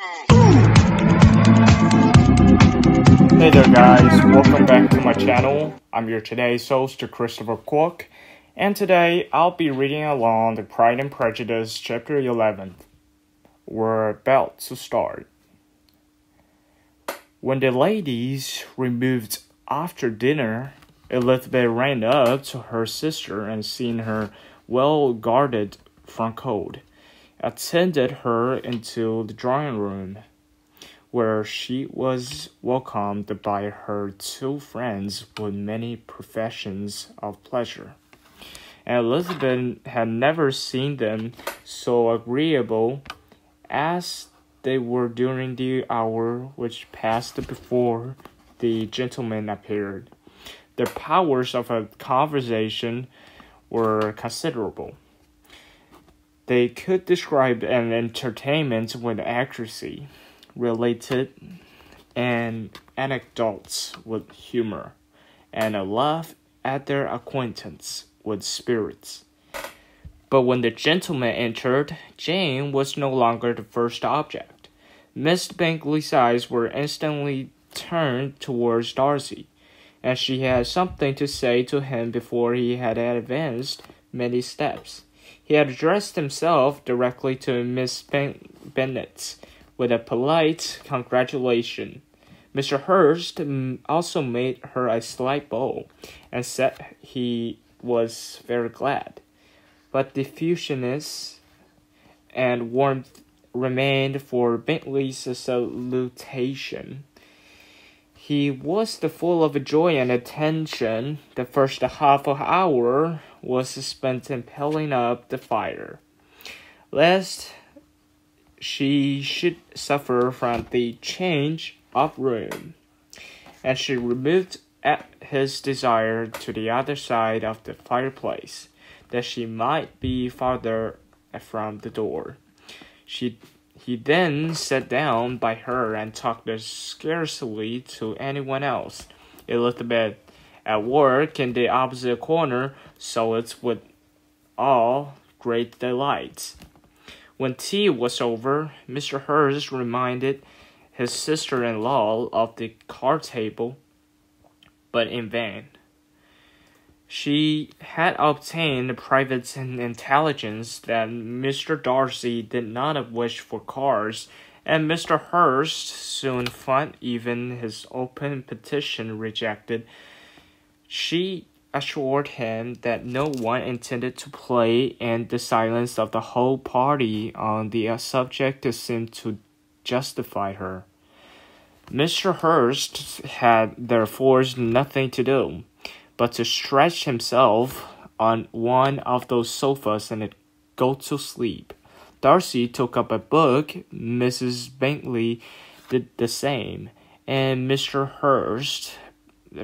Hey there guys, welcome back to my channel. I'm your today's host, Christopher Kwok, and today I'll be reading along the Pride and Prejudice chapter 11. We're about to start. When the ladies removed after dinner, Elizabeth ran up to her sister and seeing her well guarded from cold, attended her into the drawing room, where she was welcomed by her two friends with many professions of pleasure. And Elizabeth had never seen them so agreeable as they were during the hour which passed before the gentlemen appeared. Their powers of a conversation were considerable. They could describe an entertainment with accuracy, related and anecdotes with humor, and a laugh at their acquaintance with spirits. But when the gentleman entered, Jane was no longer the first object. Miss Bingley's eyes were instantly turned towards Darcy, and she had something to say to him before he had advanced many steps. He had addressed himself directly to Miss Bennet, with a polite congratulation. Mr. Hurst also made her a slight bow, and said he was very glad. But diffusiveness and warmth remained for Bingley's salutation. He was full of joy and attention. The first half hour was spent in pelling up the fire, lest she should suffer from the change of room, and she removed at his desire to the other side of the fireplace, that she might be farther from the door. He then sat down by her and talked scarcely to anyone else. Elizabeth, at work in the opposite corner, saw it with all great delight. When tea was over, Mr. Hurst reminded his sister-in-law of the card table, but in vain. She had obtained private intelligence that Mr. Darcy did not wish for cards, and Mr. Hurst soon found even his open petition rejected. She assured him that no one intended to play, and the silence of the whole party on the subject seemed to justify her. Mr. Hurst had therefore nothing to do but to stretch himself on one of those sofas and go to sleep. Darcy took up a book, Mrs. Bingley did the same, and Mr. Hurst,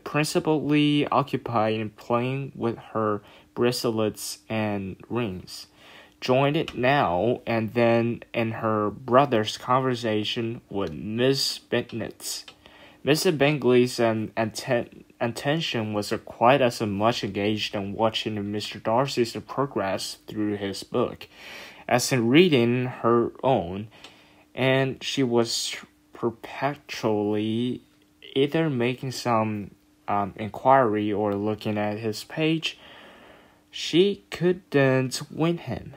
principally occupied in playing with her bracelets and rings, joined it now and then in her brother's conversation with Miss Bennet. Mrs. Bingley's attention was quite as much engaged in watching Mr. Darcy's progress through his book as in reading her own, and she was perpetually either making some inquiry or looking at his page. She couldn't win him,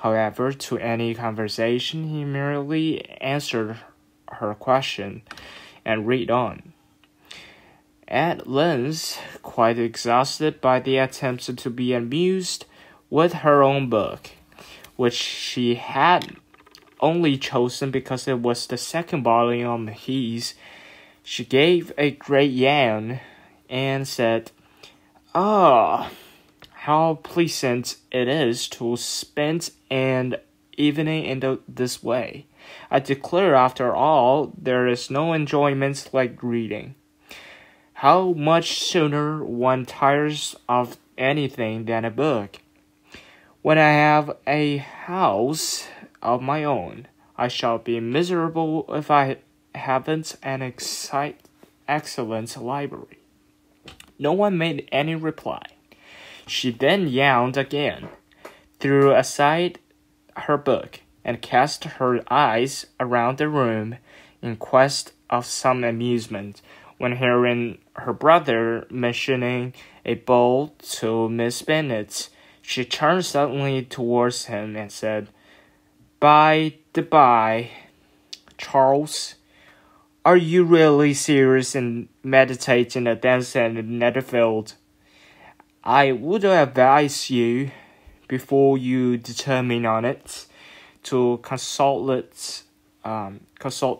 however, to any conversation. He merely answered her question and read on. At length, quite exhausted by the attempts to be amused with her own book, which she had only chosen because it was the second volume of his, she gave a great yawn and said, "Ah, how pleasant it is to spend an evening in this way. I declare, after all, there is no enjoyment like reading. How much sooner one tires of anything than a book. When I have a house of my own, I shall be miserable if I haven't an excellent library." No one made any reply. She then yawned again, threw aside her book, and cast her eyes around the room in quest of some amusement, when hearing her brother mentioning a ball to Miss Bennet, she turned suddenly towards him and said, "By the by, Charles, are you really serious in meditating a dance at Netherfield? I would advise you, before you determine on it, to consult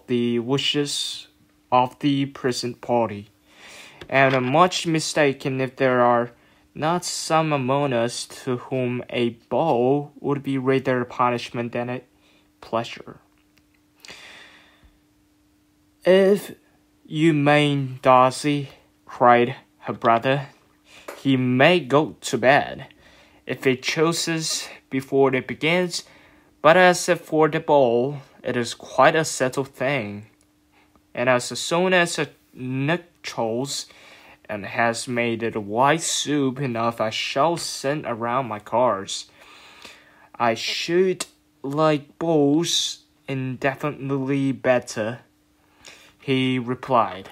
the wishes of the present party, and am much mistaken if there are not some among us to whom a ball would be rather a punishment than a pleasure." "If you mean Darcy," cried her brother, "he may go to bed, if he chooses, before it begins. But as for the ball, it is quite a settled thing, and as soon as Charles and has made it white soup enough, I shall send around my cards. I should like balls indefinitely better," he replied,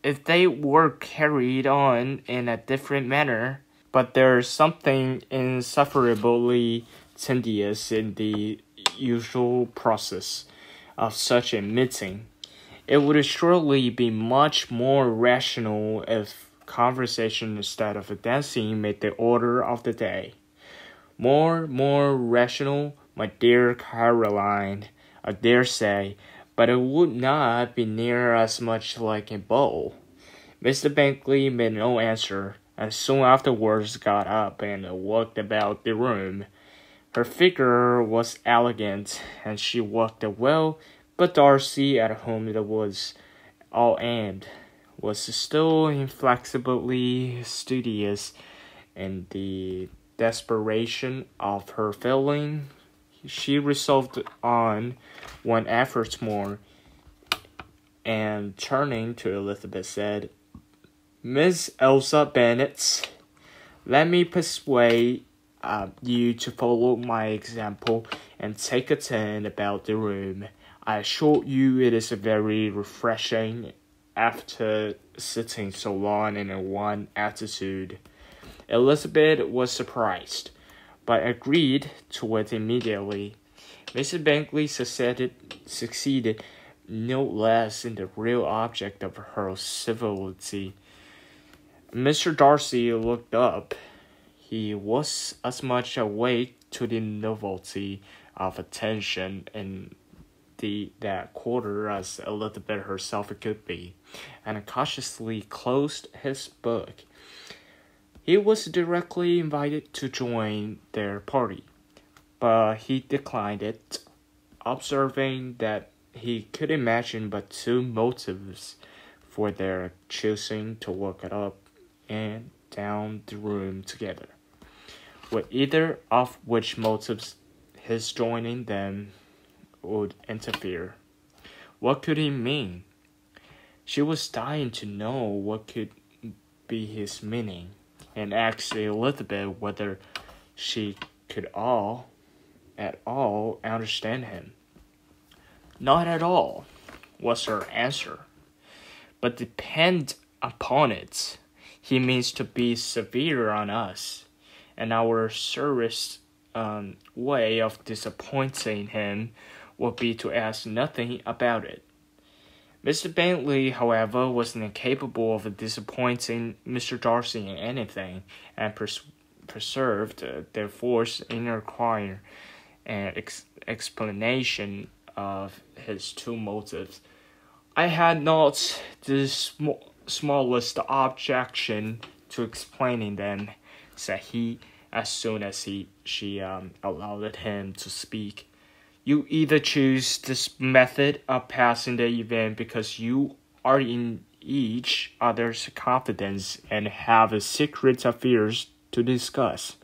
"if they were carried on in a different manner. But there is something insufferably tedious in the usual process of such a meeting. It would surely be much more rational if conversation instead of dancing made the order of the day." More rational, my dear Caroline, I dare say, but it would not be near as much like a ball." Mr. Bingley made no answer, and soon afterwards got up and walked about the room. Her figure was elegant, and she walked well, but Darcy, at whom it was all aimed, was still inflexibly studious. In the desperation of her feeling, she resolved on one effort more, and turning to Elizabeth said, "Miss Elsa Bennet, let me persuade you to follow my example and take a turn about the room. I assure you it is very refreshing after sitting so long in one attitude." Elizabeth was surprised, but agreed to it immediately. Mrs. Bingley succeeded no less in the real object of her civility. Mr. Darcy looked up. He was as much awake to the novelty of attention in that quarter as Elizabeth herself could be, and cautiously closed his book. He was directly invited to join their party, but he declined it, observing that he could imagine but two motives for their choosing to walk up and down the room together, with either of which motives his joining them would interfere. What could he mean? She was dying to know what could be his meaning, and asked Elizabeth whether she could at all understand him. "Not at all," was her answer. "But depend upon it, he means to be severe on us, and our surest way of disappointing him will be to ask nothing about it." Mr. Bingley, however, was incapable of disappointing Mr. Darcy in anything, and preserved their force in requiring an explanation of his two motives. "I had not the smallest objection to explaining them," said he, as soon as she allowed him to speak. "You either choose this method of passing the event because you are in each other's confidence and have secret affairs to discuss,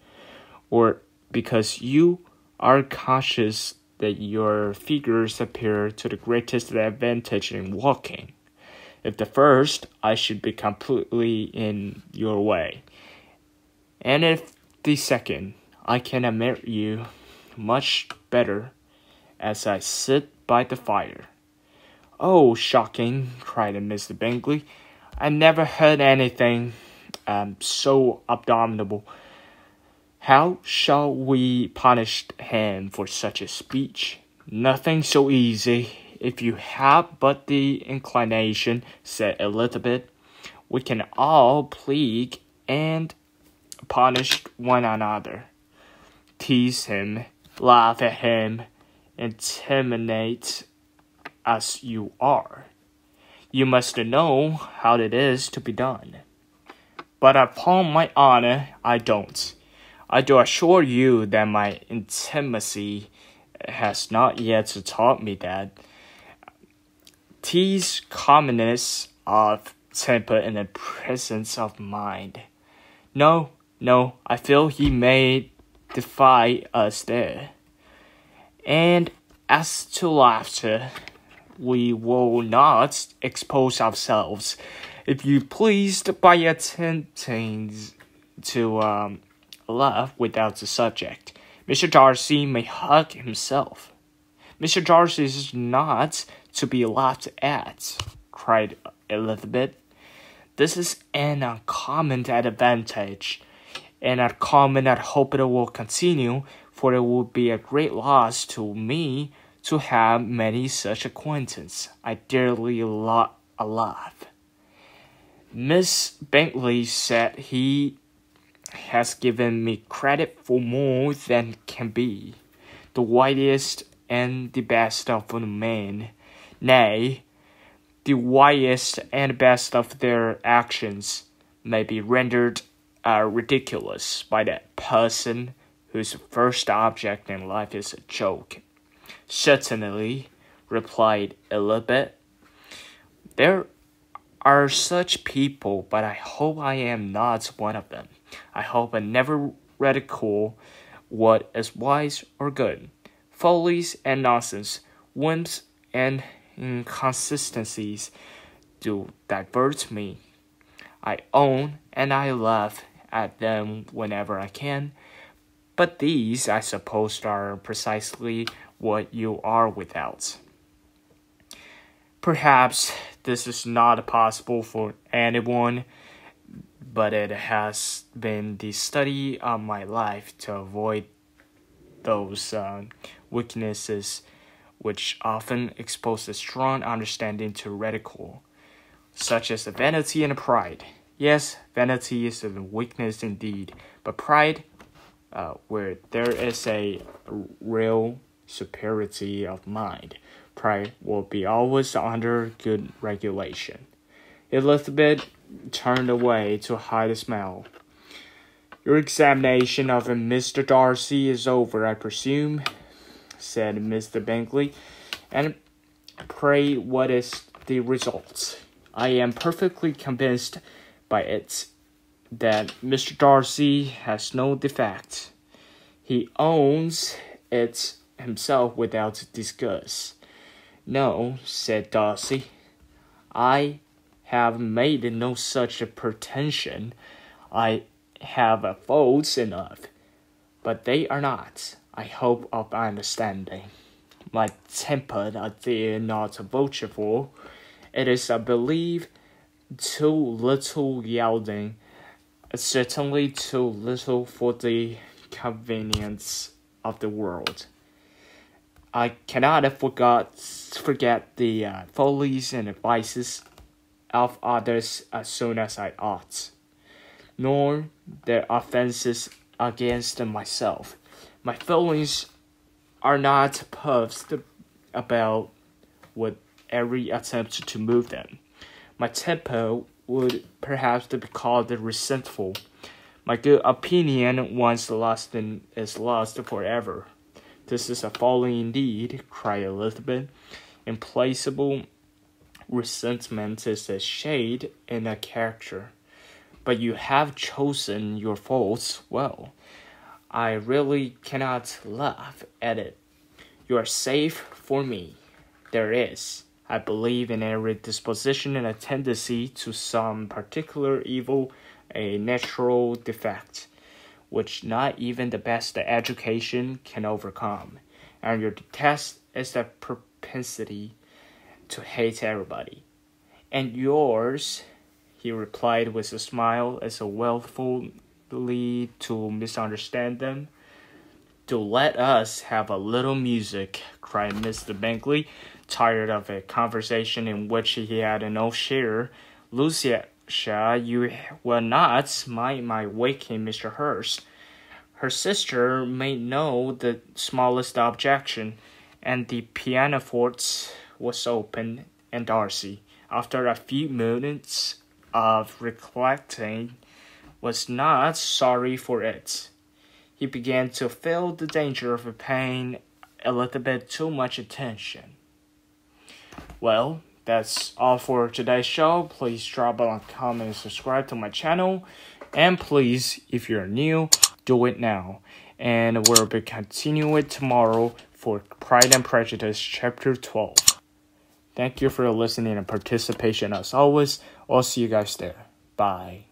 or because you are conscious that your figures appear to the greatest advantage in walking. If the first, I should be completely in your way, and if the second, I can admire you much better. as I sit by the fire. Oh, shocking, cried Mr. Bingley. I never heard anything so abominable. How shall we punish him for such a speech? Nothing so easy. If you have but the inclination, said Elizabeth, we can all plead and punish one another. Tease him, laugh at him, intimidate as you are. You must know how it is to be done. But upon my honor, I don't. I do assure you that my intimacy has not yet taught me that. 'Tis commonness of temper in the presence of mind. No, I feel he may defy us there. And as to laughter, we will not expose ourselves, if you pleased, by attempting to laugh without the subject. Mr. Darcy may hug himself. Mr. Darcy is not to be laughed at, cried Elizabeth. This is an uncommon advantage, and uncommon I hope it will continue, for it would be a great loss to me to have many such acquaintances. I dearly laugh. Miss Bingley said he has given me credit for more than can be, the wisest and the best of the men, nay, the wisest and best of their actions may be rendered ridiculous by that person whose first object in life is a joke. Certainly, replied Elizabeth. There are such people, but I hope I am not one of them. I hope I never ridicule what is wise or good. Follies and nonsense, whims and inconsistencies do divert me. I own and I laugh at them whenever I can, but these, I suppose, are precisely what you are without. Perhaps this is not possible for anyone, but it has been the study of my life to avoid those weaknesses which often expose a strong understanding to ridicule, such as vanity and pride. Yes, vanity is a weakness indeed, but pride, where there is a real superiority of mind, pride will be always under good regulation. Elizabeth turned away to hide a smile. Your examination of Mr. Darcy is over, I presume, said Mr. Bingley, and pray what is the result? I am perfectly convinced by it that Mr. Darcy has no defect. He owns it himself without disgust. No, said Darcy, I have made no such a pretension. I have faults enough, but they are not, I hope, of understanding. My temper I dare not vouch for. It is, I believe, too little yielding, certainly too little for the convenience of the world. I cannot forget the follies and vices of others as soon as I ought, nor their offences against myself. My feelings are not puffed about with every attempt to move them. My temper would perhaps be called resentful. My good opinion once lost is lost forever. This is a folly indeed, cried Elizabeth. Implacable resentment is a shade in a character. But you have chosen your faults well. I really cannot laugh at it. You are safe for me. There is, I believe, in every disposition and a tendency to some particular evil, a natural defect, which not even the best education can overcome, and you detest is the propensity to hate everybody. And yours, he replied with a smile as willfully to misunderstand them. Do let us have a little music, cried Mr. Bingley, tired of a conversation in which he had no share. Lucia, you will not mind my waking Mr. Hurst. Her sister made no the smallest objection, and the pianoforte was opened, and Darcy, after a few minutes of recollecting, was not sorry for it. He began to feel the danger of paying a little bit too much attention. Well, that's all for today's show. Please drop a comment and subscribe to my channel. And please, if you're new, do it now. And we'll be continuing tomorrow for Pride and Prejudice Chapter 12. Thank you for listening and participation as always. I'll see you guys there. Bye.